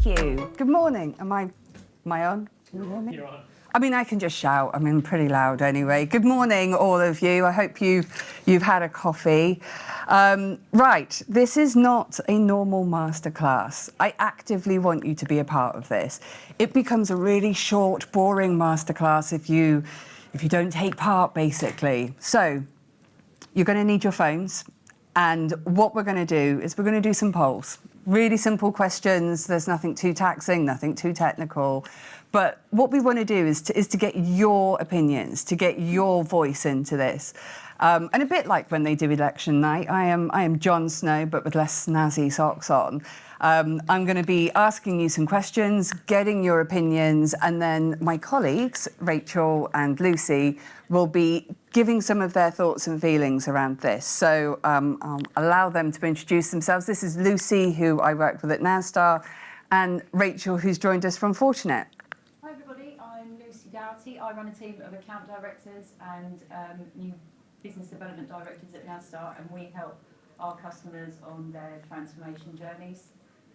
Thank you. Good morning. Am I on? Can you hear me? You're on. I mean, I can just shout. I'm in pretty loud anyway. Good morning, all of you. I hope you've had a coffee. Right, this is not a normal masterclass. I actively want you to be a part of this. It becomes a really short, boring masterclass if you don't take part, basically. So you're going to need your phones. And what we're going to do is we're going to do some polls. Really simple questions. There's nothing too taxing, nothing too technical. But what we want to do is to get your opinions, to get your voice into this. And a bit like when they do election night, I am Jon Snow, but with less snazzy socks on. I'm going to be asking you some questions, getting your opinions, and then my colleagues, Rachel and Lucy, will be giving some of their thoughts and feelings around this. So I'll allow them to introduce themselves. This is Lucy, who I worked with at Nasstar, and Rachel, who's joined us from Fortinet. Hi everybody, I'm Lucy Doughty. I run a team of account directors and new business development directors at Nasstar, and we help our customers on their transformation journeys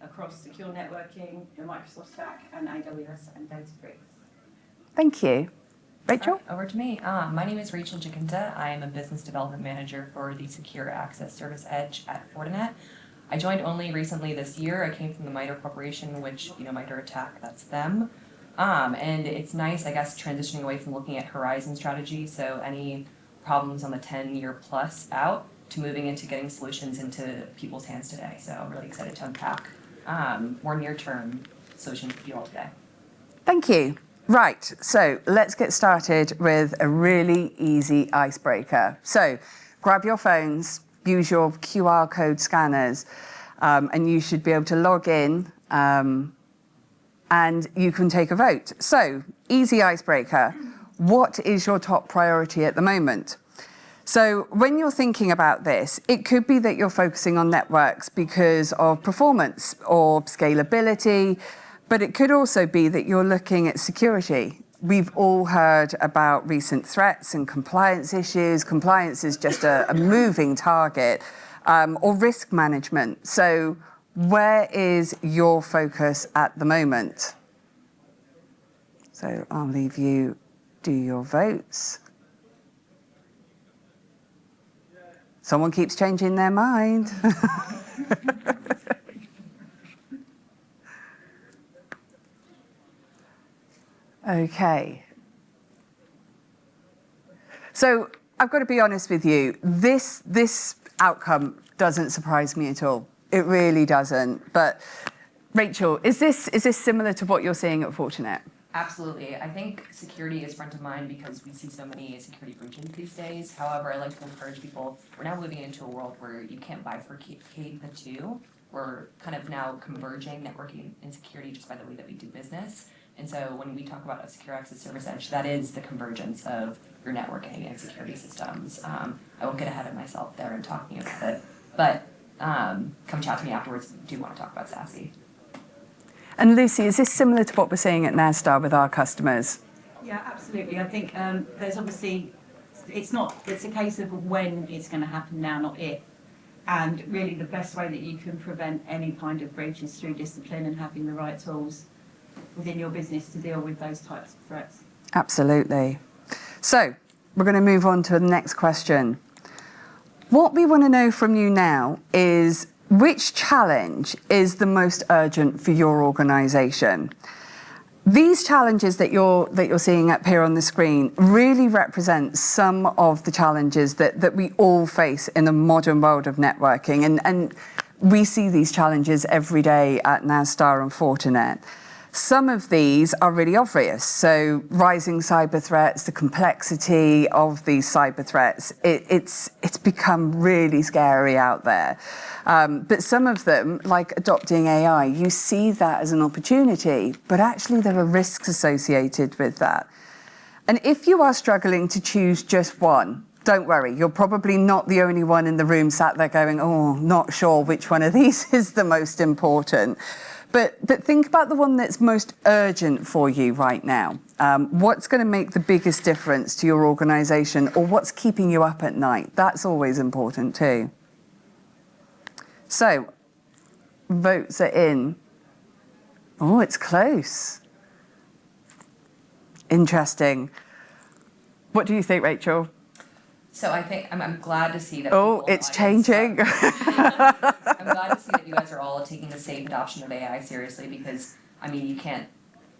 across secure networking, the Microsoft stack, and AWS and Databricks. Thank you. Rachel? Over to me. My name is Rachel Jacinta. I am a business development manager for the Secure Access Service Edge at Fortinet. I joined only recently this year. I came from the MITRE Corporation, which, MITRE attack, that's them. And it's nice, I guess, transitioning away from looking at horizon strategy, so any problems on the 10-year plus out, to moving into getting solutions into people's hands today. So I'm really excited to unpack more near-term solutions with you all today. Thank you. Right, so let's get started with a really easy icebreaker. So grab your phones, use your QR code scanners, and you should be able to log in and you can take a vote. So, easy icebreaker. What is your top priority at the moment? So when you're thinking about this, it could be that you're focusing on networks because of performance or scalability, but it could also be that you're looking at security. We've all heard about recent threats and compliance issues. Compliance is just a moving target, or risk management. So where is your focus at the moment? So I'll leave you do your votes. Someone keeps changing their mind. Okay. So I've got to be honest with you. This outcome doesn't surprise me at all. It really doesn't. But Rachel, is this similar to what you're seeing at Fortinet? Absolutely. I think security is front of mind because we see so many security breaches these days. However, I like to encourage people, we're now moving into a world where you can't bifurcate the two. We're kind of now converging networking and security just by the way that we do business. And so when we talk about a secure access service edge, that is the convergence of your networking and security systems. I won't get ahead of myself there in talking about it, but come chat to me afterwards if you do want to talk about SASE. And Lucy, is this similar to what we're seeing at Nasstar with our customers? Yeah, absolutely. I think there's obviously, it's a case of when it's going to happen now, not if. And really the best way that you can prevent any kind of breach is through discipline and having the right tools within your business to deal with those types of threats. Absolutely. So we're going to move on to the next question. What we want to know from you now is which challenge is the most urgent for your organization? These challenges that you're seeing up here on the screen really represent some of the challenges that we all face in the modern world of networking. And we see these challenges every day at Nasstar and Fortinet. Some of these are really obvious. So rising cyber threats, the complexity of these cyber threats, it's become really scary out there. But some of them, like adopting AI, you see that as an opportunity, but actually there are risks associated with that. And if you are struggling to choose just one, don't worry, you're probably not the only one in the room sat there going, oh, not sure which one of these is the most important. But think about the one that's most urgent for you right now. What's going to make the biggest difference to your organization, or what's keeping you up at night? That's always important too. So, votes are in. Oh, it's close. Interesting. What do you think, Rachel? So I think I'm glad to see that. Oh, people in the it's audience changing. I'm glad to see that you guys are all taking the safe adoption of AI seriously, because I mean, you can't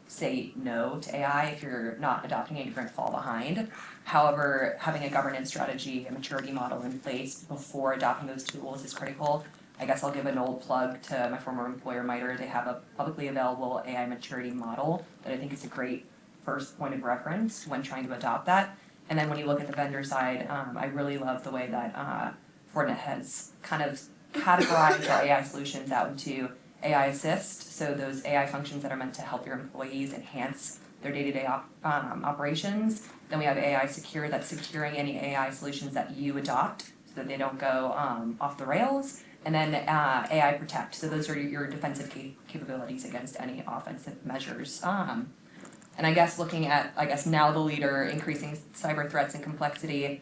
say no to AI if you're not adopting it, you're going to fall behind. However, having a governance strategy, a maturity model in place before adopting those tools is critical. I guess I'll give an old plug to my former employer, MITRE. They have a publicly available AI maturity model that I think is a great first point of reference when trying to adopt that. And then when you look at the vendor side, I really love the way that Fortinet has kind of categorized our AI solutions out into AI assist, so those AI functions that are meant to help your employees enhance their day-to-day operations. Then we have AI secure, that's securing any AI solutions that you adopt so that they don't go off the rails. And then AI protect, so those are your defensive capabilities against any offensive measures. And I guess looking at, now the leader, increasing cyber threats and complexity,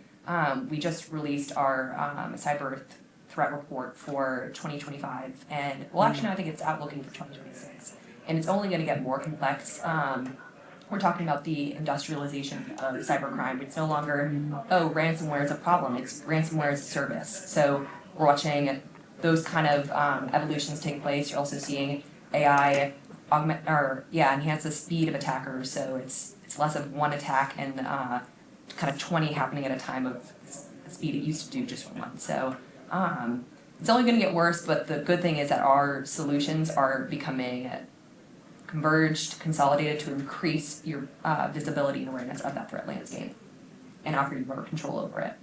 we just released our cyber threat report for 2025, and well, actually, I think it's out looking for 2026, and it's only going to get more complex. We're talking about the industrialization of cybercrime. It's no longer, oh, ransomware is a problem. It's ransomware as a service. So we're watching those kind of evolutions take place. You're also seeing AI enhance the speed of attackers. So it's less of one attack and kind of 20 happening at a time of speed it used to do just one. So it's only going to get worse, but the good thing is that our solutions are becoming converged, consolidated to increase your visibility and awareness of that threat landscape and offer you more control over it.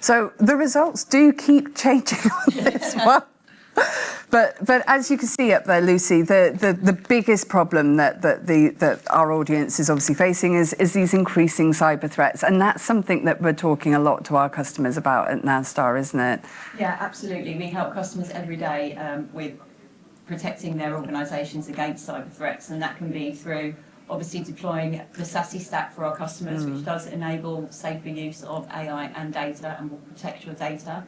So the results do keep changing on this one. But as you can see up there, Lucy, the biggest problem that our audience is obviously facing is these increasing cyber threats, and that's something that we're talking a lot to our customers about at Nasstar, isn't it? Yeah, absolutely. We help customers every day with protecting their organisations against cyber threats, and that can be through obviously deploying the SASE stack for our customers, which does enable safer use of AI and data and will protect your data.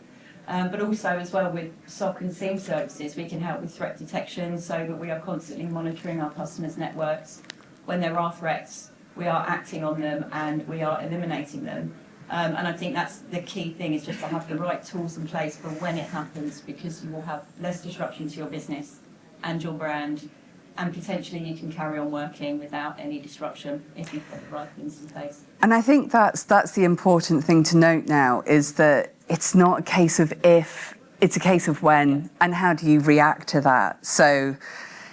But also as well with SOC and SIEM services, we can help with threat detection so that we are constantly monitoring our customers' networks. When there are threats, we are acting on them and we are eliminating them. And I think that's the key thing, is just to have the right tools in place for when it happens, because you will have less disruption to your business and your brand, and potentially you can carry on working without any disruption if you've got the right things in place. And I think that's the important thing to note now, is that it's not a case of if, it's a case of when, and how do you react to that. So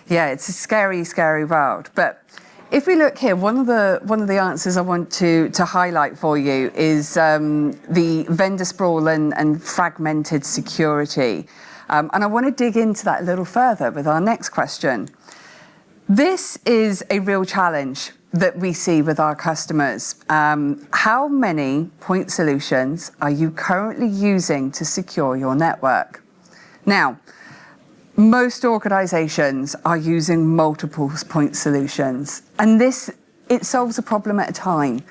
yeah, it's a scary, scary world. But if we look here, one of the answers I want to highlight for you is the vendor sprawl and fragmented security. And I want to dig into that a little further with our next question. This is a real challenge that we see with our customers. How many point solutions are you currently using to secure your network? Now, most organizations are using multiple point solutions, and it solves a problem at a time.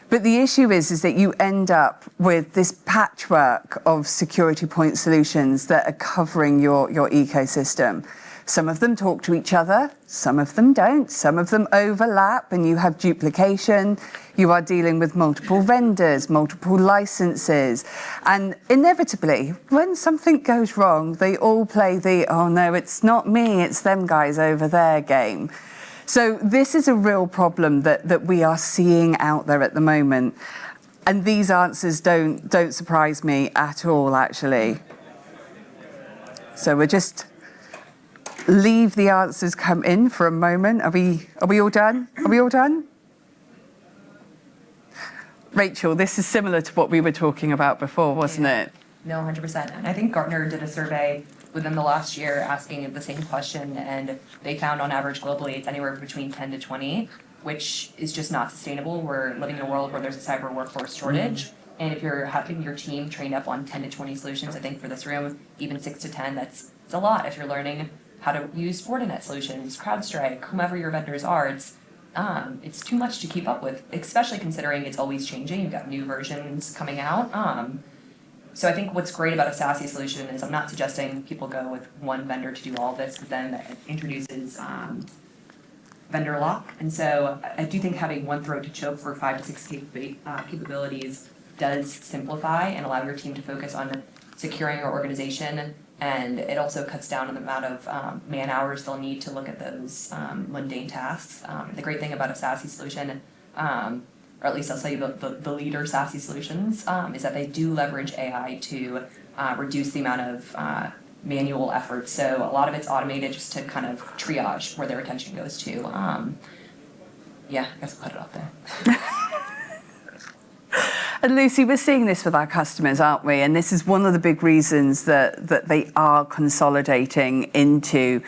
But the issue is that you end up with this patchwork of security point solutions that are covering your ecosystem. Some of them talk to each other, some of them don't, some of them overlap and you have duplication. You are dealing with multiple vendors, multiple licenses. And inevitably, when something goes wrong, they all play the, oh no, it's not me, it's them guys over there game. So this is a real problem that we are seeing out there at the moment. And these answers don't surprise me at all, actually. So we'll just leave the answers come in for a moment. Are we all done? Are we all done? Rachel, this is similar to what we were talking about before, wasn't it? No, 100%. And I think Gartner did a survey within the last year asking the same question, and they found on average globally it's anywhere between 10 to 20, which is just not sustainable. We're living in a world where there's a cyber workforce shortage. And if you're having your team trained up on 10 to 20 solutions, I think for this room, even 6 to 10, it's a lot. If you're learning how to use Fortinet solutions, CrowdStrike, whomever your vendors are, it's too much to keep up with, especially considering it's always changing. You've got new versions coming out. So I think what's great about a SASE solution is I'm not suggesting people go with one vendor to do all of this, because then it introduces vendor lock. And so I do think having one throat to choke for 5 to 6 capabilities does simplify and allow your team to focus on securing your organization. And it also cuts down on the amount of man hours they'll need to look at those mundane tasks. The great thing about a SASE solution, or at least I'll say the leader SASE solutions, is that they do leverage AI to reduce the amount of manual effort. So a lot of it's automated just to kind of triage where their attention goes to. Yeah, I guess I'll cut it off there. And Lucy, we're seeing this with our customers, aren't we? And this is one of the big reasons that they are consolidating into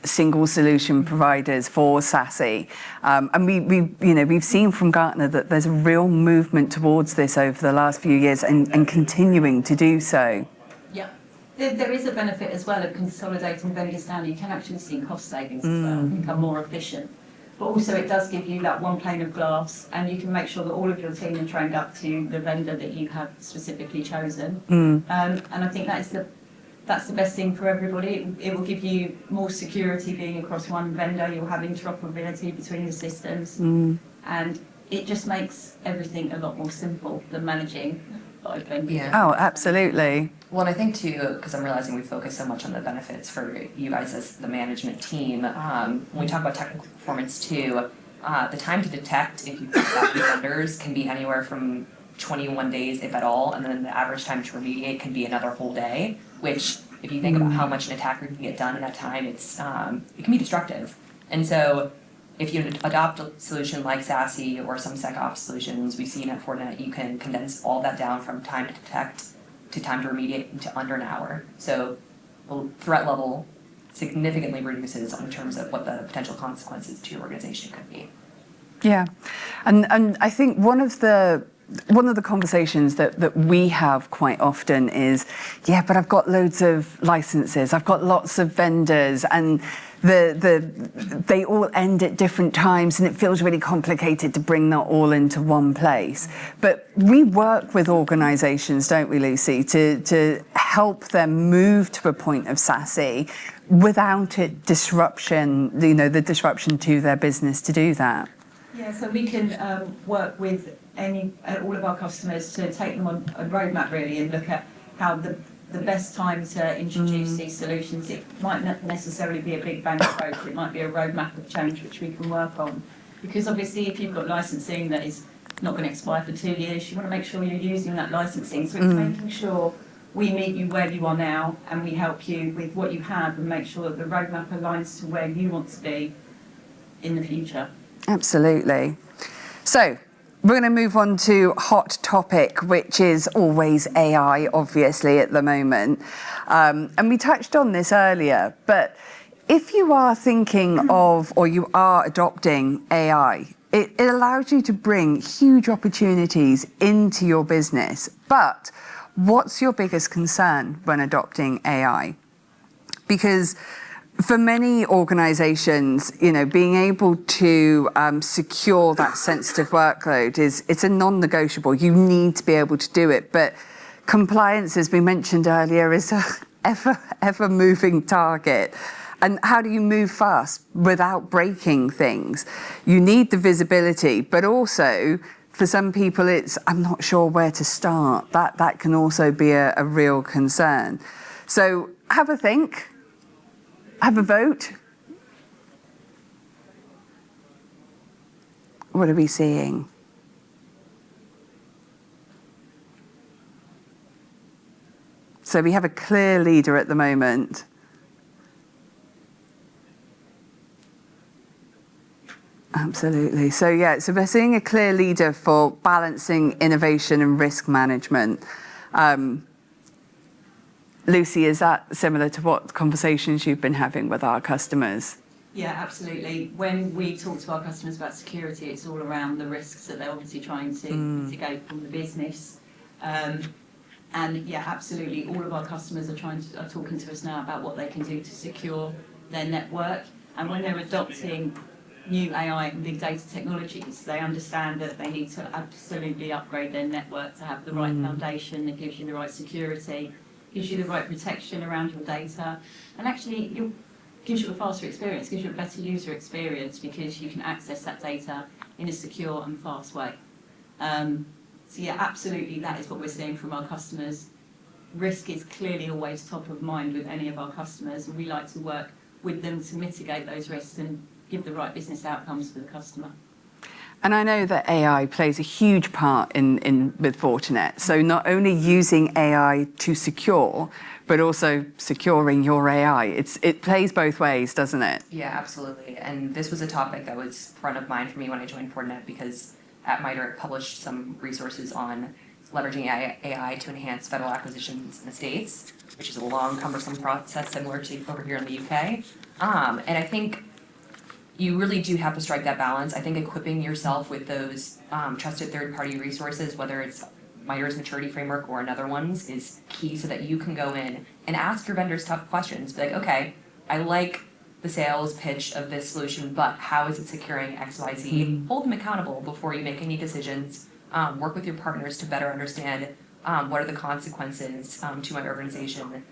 single solution providers for SASE. And we've seen from Gartner that there's a real movement towards this over the last few years and continuing to do so. Yeah. There is a benefit as well of consolidating vendors down. You can actually see cost savings as well, become more efficient. But also it does give you that one pane of glass, and you can make sure that all of your team are trained up to the vendor that you have specifically chosen. And I think that's the best thing for everybody. It will give you more security being across one vendor. You'll have interoperability between the systems, and it just makes everything a lot more simple than managing 5 vendors. Yeah. Oh, absolutely. Well, and I think too, because I'm realizing we focus so much on the benefits for you guys as the management team, when we talk about technical performance too, the time to detect if you've got vendors can be anywhere from 21 days, if at all, and then the average time to remediate can be another whole day, which if you think about how much an attacker can get done in that time, it can be destructive. And so if you adopt a solution like SASE or some SecOps solutions we've seen at Fortinet, you can condense all that down from time to detect to time to remediate into under an hour. So the threat level significantly reduces in terms of what the potential consequences to your organization could be. Yeah, and I think one of the conversations that we have quite often is, yeah, but I've got loads of licenses, I've got lots of vendors, and they all end at different times, and it feels really complicated to bring that all into one place. But we work with organisations, don't we, Lucy, to help them move to a point of SASE without it disruption, the disruption to their business to do that. Yeah, so we can work with all of our customers to take them on a roadmap really and look at how the best time to introduce these solutions. It might not necessarily be a big bang approach, it might be a roadmap of change which we can work on. Because obviously if you've got licensing that is not going to expire for 2 years, you want to make sure you're using that licensing. So it's making sure we meet you where you are now and we help you with what you have and make sure that the roadmap aligns to where you want to be in the future. Absolutely. So we're going to move on to hot topic, which is always AI, obviously, at the moment. And we touched on this earlier, but if you are thinking of, or you are adopting AI, it allows you to bring huge opportunities into your business. But what's your biggest concern when adopting AI? Because for many organisations, being able to secure that sensitive workload it's a non-negotiable. You need to be able to do it. But compliance, as we mentioned earlier, is a ever moving target. And how do you move fast without breaking things? You need the visibility, but also for some people, I'm not sure where to start. That can also be a real concern. So have a think. Have a vote. What are we seeing? So we have a clear leader at the moment. Absolutely. So we're seeing a clear leader for balancing innovation and risk management. Lucy, is that similar to what conversations you've been having with our customers? Yeah, absolutely. When we talk to our customers about security, it's all around the risks that they're obviously trying to mitigate from the business. And yeah, absolutely, all of our customers are talking to us now about what they can do to secure their network. And when they're adopting new AI and big data technologies. They understand that they need to absolutely upgrade their network to have the right foundation that gives you the right security, gives you the right protection around your data, and actually gives you a faster experience, gives you a better user experience because you can access that data in a secure and fast way. So yeah, absolutely, that is what we're seeing from our customers. Risk is clearly always top of mind with any of our customers, and we like to work with them to mitigate those risks and give the right business outcomes for the customer. And I know that AI plays a huge part with Fortinet. So not only using AI to secure, but also securing your AI. It plays both ways, doesn't it? Yeah, absolutely. And this was a topic that was front of mind for me when I joined Fortinet, because at MITRE it published some resources on leveraging AI to enhance federal acquisitions in the States, which is a long, cumbersome process similar to over here in the UK. And I think you really do have to strike that balance. I think equipping yourself with those trusted third-party resources, whether it's MITRE's maturity framework or another one's, is key so that you can go in and ask your vendors tough questions. Be like, okay, I like the sales pitch of this solution, but how is it securing X, Y, Z? Hold them accountable before you make any decisions. Work with your partners to better understand what are the consequences to my organization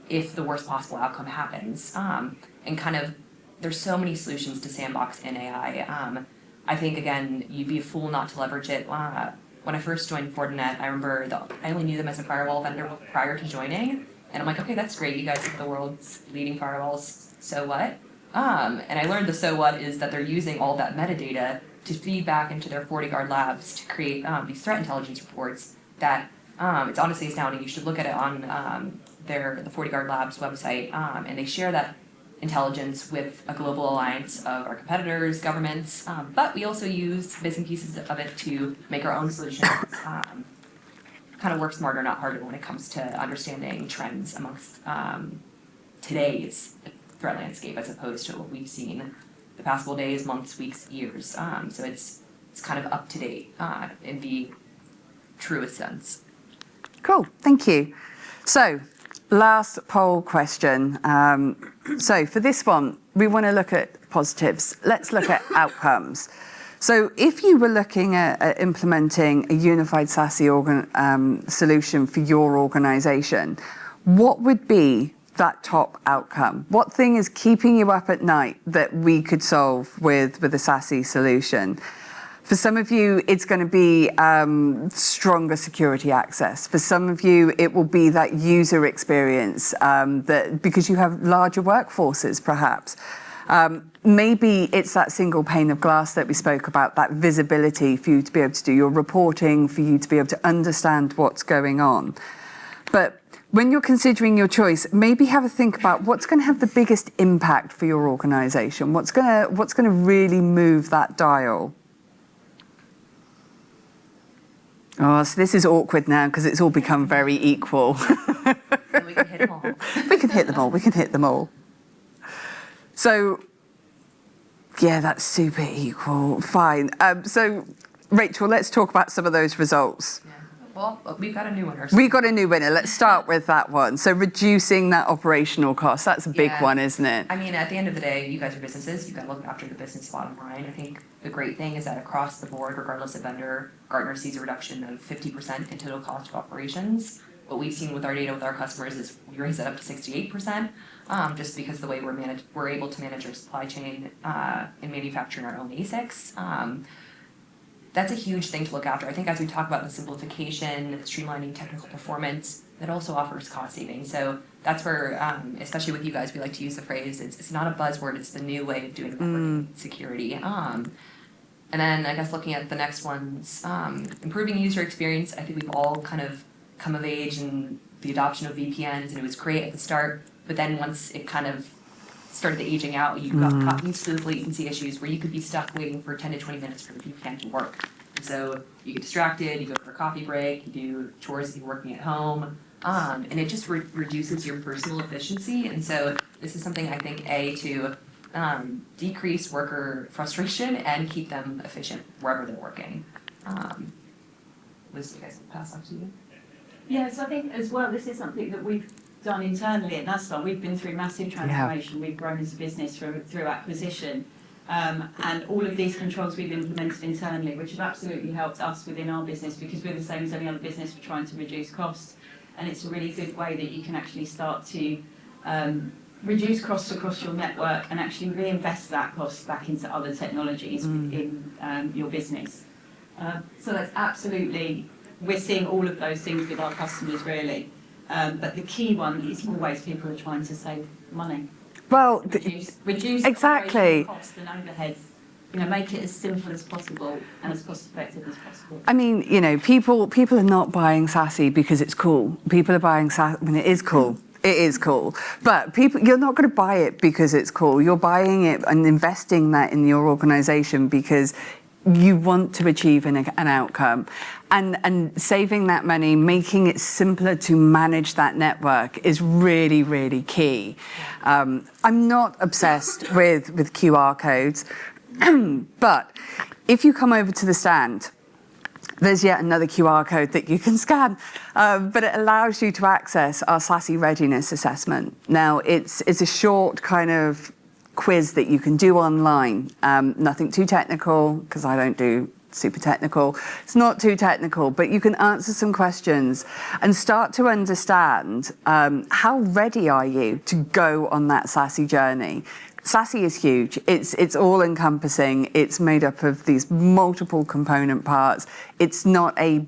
if the worst possible outcome happens. And kind of, there's so many solutions to sandbox in AI. I think, again, you'd be a fool not to leverage it. When I first joined Fortinet, I remember I only knew them as a firewall vendor prior to joining. And I'm like, okay, that's great. You guys have the world's leading firewalls. So what? And I learned the so what is that they're using all that metadata to feed back into their FortiGuard labs to create these threat intelligence reports that it's honestly astounding. You should look at it on the FortiGuard Labs website, and they share that intelligence with a global alliance of our competitors, governments, but we also use bits and pieces of it to make our own solutions. Kind of work smarter, not harder when it comes to understanding trends amongst today's threat landscape as opposed to what we've seen the past couple days, months, weeks, years. So it's kind of up to date in the truest sense. Cool, thank you. So, last poll question. So for this one, we want to look at positives. Let's look at outcomes. So if you were looking at implementing a unified SASE solution for your organization, what would be that top outcome? What thing is keeping you up at night that we could solve with a SASE solution? For some of you, it's going to be stronger security access. For some of you, it will be that user experience because you have larger workforces, perhaps. Maybe it's that single pane of glass that we spoke about, that visibility for you to be able to do your reporting, for you to be able to understand what's going on. But when you're considering your choice, maybe have a think about what's going to have the biggest impact for your organization. What's going to really move that dial? Oh, so this is awkward now because it's all become very equal. And we can hit them all. We can hit them all. So, yeah, that's super equal. Fine. So, Rachel, let's talk about some of those results. Yeah. Well, we've got a new winner. We got a new winner. Let's start with that one. So reducing that operational cost, that's a big one, isn't it? I mean, at the end of the day, you guys are businesses. You've got to look after the business bottom line. I think the great thing is that across the board, regardless of vendor, Gartner sees a reduction of 50% in total cost of operations. What we've seen with our data with our customers is we raise that up to 68%, just because the way we're able to manage our supply chain in manufacturing our own ASICs. That's a huge thing to look after. I think as we talk about the simplification, streamlining technical performance, that also offers cost savings. So that's where, especially with you guys, we like to use the phrase, it's not a buzzword, it's the new way of doing networking security. And then I guess looking at the next ones, improving user experience. I think we've all kind of come of age in the adoption of VPNs, and it was great at the start, but then once it kind of started aging out, you got caught used to those latency issues where you could be stuck waiting for 10 to 20 minutes for the VPN to work. And so you get distracted, you go for a coffee break, you do chores if you're working at home, and it just reduces your personal efficiency. And so this is something I think, to decrease worker frustration and keep them efficient wherever they're working. Liz, you guys will pass on to you. Yeah, so I think as well, this is something that we've done internally at Nasstar. We've been through massive transformation. We've grown as a business through acquisition. And all of these controls we've implemented internally, which have absolutely helped us within our business, because we're the same as any other business, we're trying to reduce costs. And it's a really good way that you can actually start to reduce costs across your network and actually reinvest that cost back into other technologies in your business. So that's absolutely, we're seeing all of those things with our customers really. But the key one is always people are trying to save money. Well, Reduce exactly. costs and overheads. Make it as simple as possible and as cost effective as possible. I mean, people are not buying SASE because it's cool. People are buying SASE when it is cool. It is cool. But you're not going to buy it because it's cool. You're buying it and investing that in your organization because you want to achieve an outcome. And saving that money, making it simpler to manage that network is really, really key. I'm not obsessed with QR codes, but if you come over to the stand, there's yet another QR code that you can scan, but it allows you to access our SASE readiness assessment. Now, it's a short kind of quiz that you can do online. Nothing too technical, because I don't do super technical. It's not too technical, but you can answer some questions and start to understand how ready are you to go on that SASE journey. SASE is huge. It's all encompassing. It's made up of these multiple component parts. It's not a,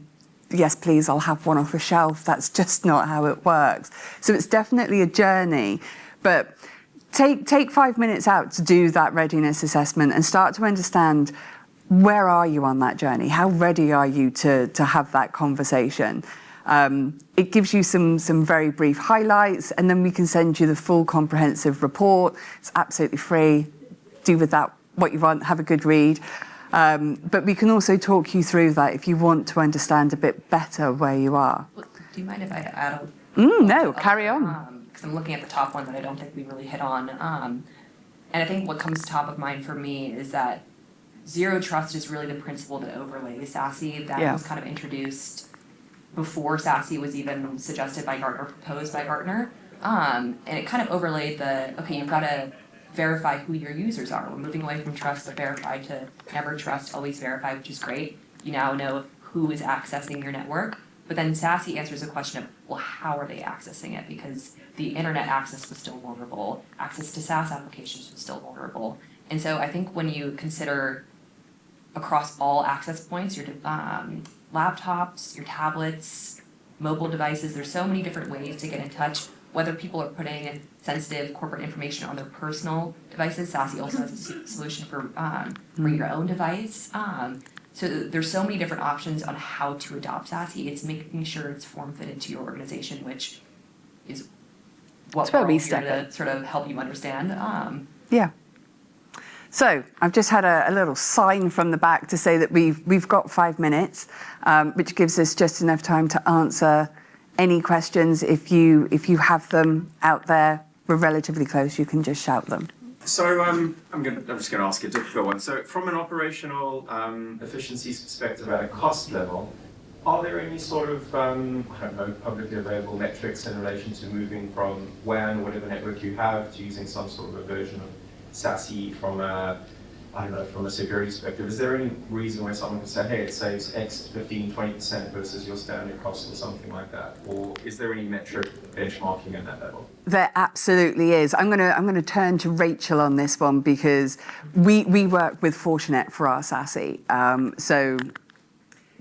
yes, please, I'll have one off a shelf. That's just not how it works. So it's definitely a journey, but take 5 minutes out to do that readiness assessment and start to understand, where are you on that journey? How ready are you to have that conversation? It gives you some very brief highlights, and then we can send you the full comprehensive report. It's absolutely free. Do with that what you want, have a good read. But we can also talk you through that if you want to understand a bit better where you are. Do you mind if I add No, carry on. Because I'm looking at the top one that I don't think we really hit on. And I think what comes top of mind for me is that Zero Trust is really the principle that overlays SASE. That was kind of introduced before SASE was even suggested by Gartner, proposed by Gartner. And it kind of overlaid okay, you've got to verify who your users are. We're moving away from trust to verify to never trust, always verify, which is great. You now know who is accessing your network. But then SASE answers the question of, well, how are they accessing it? Because the internet access was still vulnerable. Access to SaaS applications was still vulnerable. And so I think when you consider across all access points, your laptops, your tablets, mobile devices, there's so many different ways to get in touch. Whether people are putting sensitive corporate information on their personal devices, SASE also has a solution for your own device. So there's so many different options on how to adopt SASE. It's making sure it's form-fitted to your organization, which is what we're all here to sort of help you understand. Yeah. So I've just had a little sign from the back to say that we've got 5 minutes, which gives us just enough time to answer any questions. If you have them out there, we're relatively close. You can just shout them. So I'm just going to ask a difficult one. So from an operational efficiencies perspective at a cost level, are there any sort of I don't know, publicly available metrics in relation to moving from WAN, whatever network you have, to using some sort of a version of SASE from a security perspective? Is there any reason where someone can say, hey, it saves X 15-20% versus your standard cost or something like that? Or is there any metric benchmarking at that level? There absolutely is. I'm gonna turn to Rachel on this one because we work with Fortinet for our SASE. So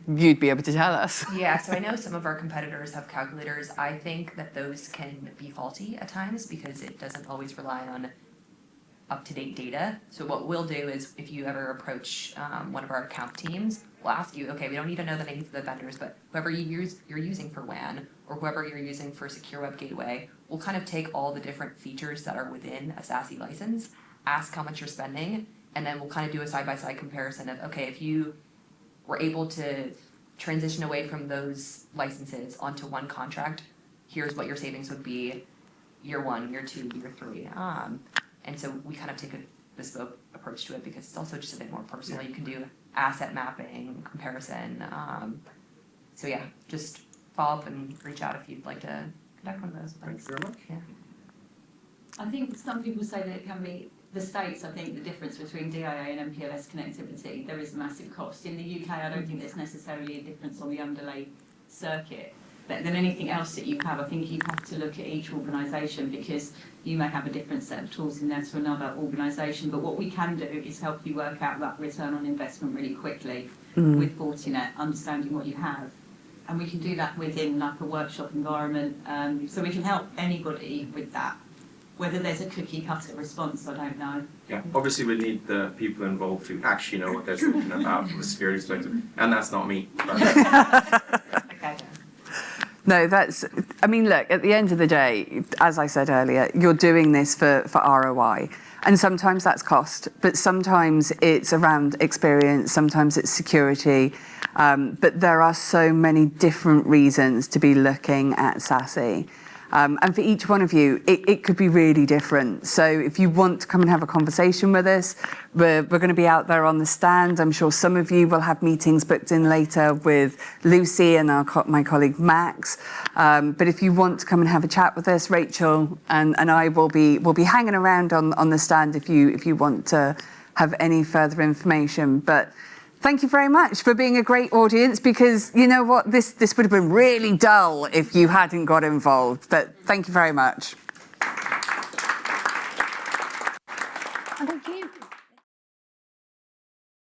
you'd be able to tell us. Yeah, so I know some of our competitors have calculators. I think that those can be faulty at times because it doesn't always rely on up-to-date data. So what we'll do is if you ever approach one of our account teams, we'll ask you, okay, we don't need to know the names of the vendors, but whoever you're using for WAN or whoever you're using for secure web gateway, we'll kind of take all the different features that are within a SASE license, ask how much you're spending, and then we'll kind of do a side-by-side comparison of, okay, if you were able to transition away from those licenses onto one contract, here's what your savings would be year 1, year 2, year 3. And so we kind of take a bespoke approach to it because it's also just a bit more personal. You can do asset mapping, comparison. So yeah, just follow up and reach out if you'd like to conduct one of those. Thanks very much. Yeah. I think some people say that it can be the States, I think the difference between DIA and MPLS connectivity, there is a massive cost. In the UK, I don't think there's necessarily a difference on the underlay circuit. But then anything else that you have, I think you have to look at each organisation, because you may have a different set of tools in there to another organisation. But what we can do is help you work out that return on investment really quickly with Fortinet, understanding what you have. And we can do that within like a workshop environment. So we can help anybody with that. Whether there's a cookie cutter response, I don't know. Yeah, obviously we need the people involved to actually know what they're talking about from a security perspective, and that's not me. Okay. No, I mean, look, at the end of the day, as I said earlier, you're doing this for ROI. And sometimes that's cost, but sometimes it's around experience, sometimes it's security. But there are so many different reasons to be looking at SASE. And for each one of you, it could be really different. So if you want to come and have a conversation with us, we're going to be out there on the stand. I'm sure some of you will have meetings booked in later with Lucy and my colleague Max. But if you want to come and have a chat with us, Rachel and I will be hanging around on the stand if you want to have any further information. But thank you very much for being a great audience, because you know what, this would have been really dull if you hadn't got involved. But thank you very much. Thank you.